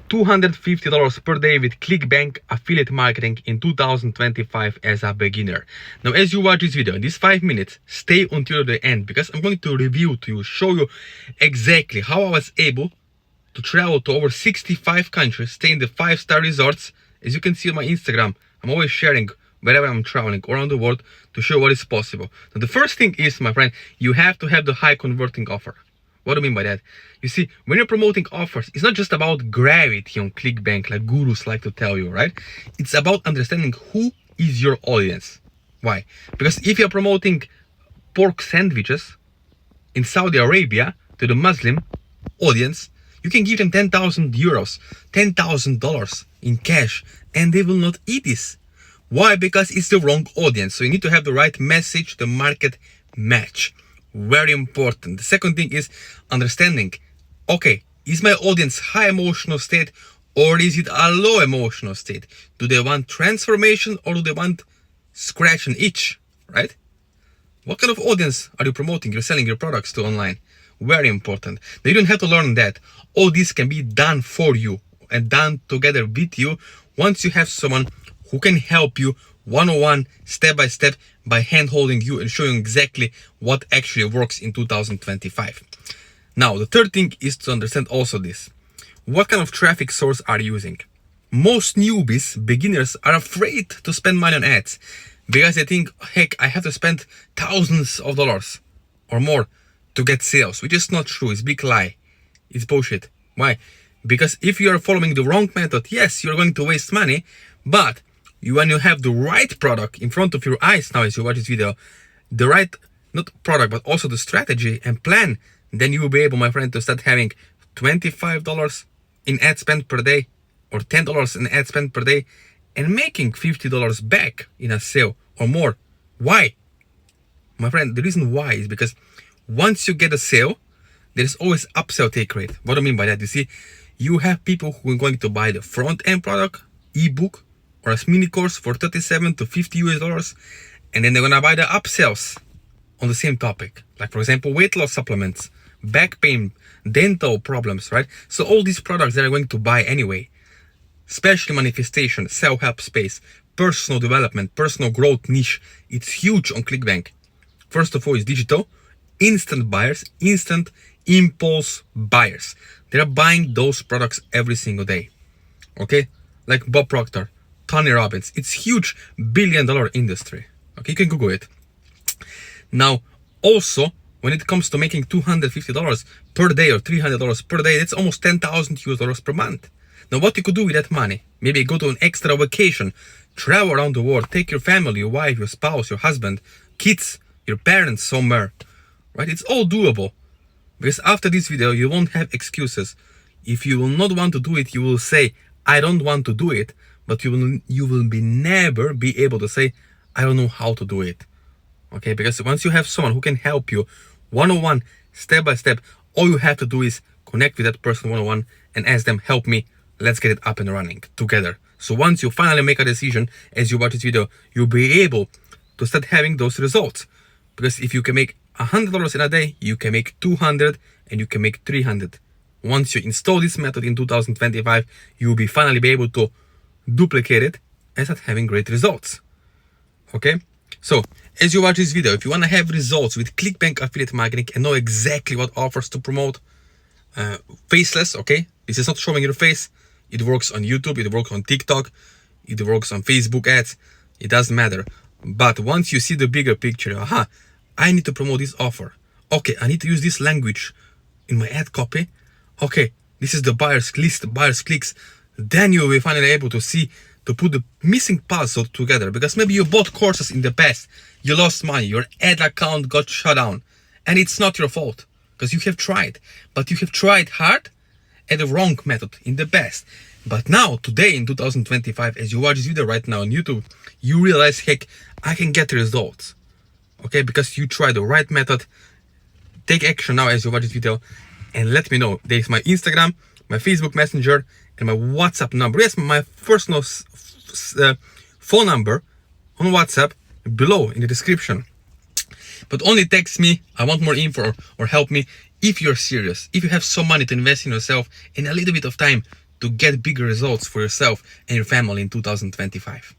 $250 per day with Clickbank affiliate marketing in 2025 as a beginner. Now, as you watch this video, in these 5 minutes, stay until the end because I'm going to review to you, show you exactly how I was able to travel to over 65 countries, stay in the 5-star resorts. As you can see on my Instagram, I'm always sharing wherever I'm traveling around the world to show what is possible. Now, the first thing is, my friend, you have to have the high converting offer. What do I mean by that? You see, when you're promoting offers, it's not just about gravity on Clickbank like gurus like to tell you, right? It's about understanding who is your audience. Why? Because if you're promoting pork sandwiches in Saudi Arabia to the Muslim audience, you can give them 10,000 euros, $10,000 in cash, and they will not eat this. Why? Because it's the wrong audience. So you need to have the right message, the market match. Very important. The second thing is understanding, okay, is my audience high emotional state or is it a low emotional state? Do they want transformation or do they want scratch and itch, right? What kind of audience are you promoting? You're selling your products to online. Very important. Now, you don't have to learn that. All this can be done for you and done together with you once you have someone who can help you one-on-one, step-by-step, by hand-holding you and showing exactly what actually works in 2025. Now, the third thing is to understand also this. What kind of traffic source are you using? Most newbies, beginners, are afraid to spend money on ads because they think, heck, I have to spend thousands of dollars or more to get sales, which is not true. It's a big lie. It's bullshit. Why? Because if you are following the wrong method, yes, you're going to waste money, but when you have the right product in front of your eyes now as you watch this video, the right, not product, but also the strategy and plan, then you will be able, my friend, to start having $25 in ad spend per day or $10 in ad spend per day and making $50 back in a sale or more. Why? My friend, the reason why is because once you get a sale, there's always upsell take rate. What do I mean by that? You see, you have people who are going to buy the front end product, ebook, or a mini course for 37 to 50 US dollars, and then they're gonna buy the upsells on the same topic, like for example weight loss supplements, back pain, dental problems, right? So all these products that are going to buy anyway, especially manifestation, self-help space, personal development, personal growth niche, it's huge on Clickbank. First of all, it's digital, instant buyers, instant impulse buyers. They're buying those products every single day. Okay, like Bob Proctor, Tony Robbins. It's huge billion-dollar industry. Okay, you can Google it. Now, also, when it comes to making $250 per day or $300 per day, that's almost 10,000 US dollars per month. Now, what you could do with that money? Maybe go to an extra vacation, travel around the world, take your family, your wife, your spouse, your husband, kids, your parents somewhere, right? It's all doable. Because after this video, you won't have excuses. If you will not want to do it, you will say, I don't want to do it. But you will never be able to say, I don't know how to do it. Okay, because once you have someone who can help you one-on-one, step-by-step, all you have to do is connect with that person one-on-one and ask them, help me, let's get it up and running together. So once you finally make a decision, as you watch this video, you'll be able to start having those results. Because if you can make $100 in a day, you can make 200 and you can make 300. Once you install this method in 2025, you will be finally be able to duplicate it and start having great results. Okay, so as you watch this video, if you want to have results with Clickbank affiliate marketing and know exactly what offers to promote, faceless, okay, this is not showing your face. It works on YouTube, it works on TikTok, it works on Facebook ads, it doesn't matter. But once you see the bigger picture, aha, I need to promote this offer. Okay, I need to use this language in my ad copy. Okay, this is the buyer's list, buyer's clicks. Then you will be finally able to see, to put the missing puzzle together. Because maybe you bought courses in the past, you lost money, your ad account got shut down. And it's not your fault, because you have tried. But you have tried hard at the wrong method in the past. But now, today in 2025, as you watch this video right now on YouTube, you realize, heck, I can get results. Okay, because you tried the right method. Take action now as you watch this video and let me know. There is my Instagram, my Facebook Messenger, and my WhatsApp number. Yes, my personal phone number on WhatsApp below in the description. But only text me, I want more info, or help me if you're serious. If you have some money to invest in yourself and a little bit of time to get big results for yourself and your family in 2025.